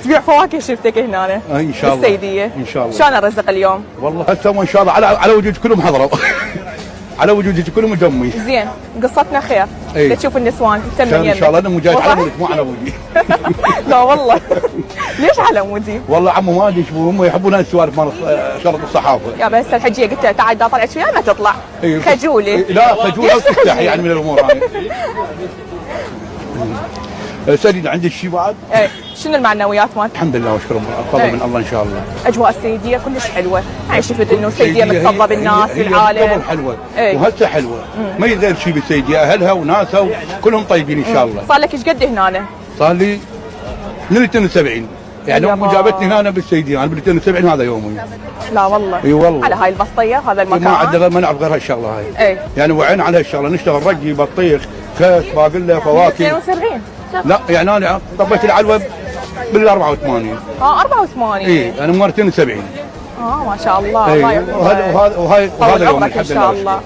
تبيع فواكه شفتك هنا ان شاء الله السيديه. ان شاء الله. شلون الرزق اليوم؟ والله هسه ان شاء الله على وجوج كلهم حضروا. على وجوج كلهم دمي. زين قصتنا خير. اي تشوف النسوان تم ان شاء الله انا مجاهد على مودك مو على ودي. لا والله. ليش على مودي؟ والله عمو ما ادري شو هم يحبون السوالف مال شرط الصحافه. يا بس الحجيه قلت له تعال طلعت فيها ما تطلع. خجولي. لا خجوله وتستحي يعني من الامور هاي. سيدي عندك شيء بعد؟ ايه شنو المعنويات مالتك؟ الحمد لله واشكر فضل من الله ان شاء الله. اجواء السيديه كلش حلوه، يعني شفت انه السيديه متطلب بالناس هي بالعالم. قبل حلوه ايه؟ وهسه حلوه، ما يغير شيء بالسيديه، اهلها وناسها كلهم طيبين ان شاء الله. صار لك ايش قد هنا؟ صار لي من 72 يعني امي جابتني هنا بالسيديه، انا بال 72 هذا يومي. لا والله. اي والله. على هاي البسطيه هذا المكان. ما عندنا ما نعرف غير هالشغله هاي. ايه؟ يعني وعينا على هالشغله، نشتغل رقي بطيخ كاس باقله فواكه. 72 لا يعني انا طبيت العلوه بال 84. 84. اي انا مرتين 70. ما شاء الله. الله يحفظك. وهذا يومي طول عمرك الحمد ان لله. شاء الله.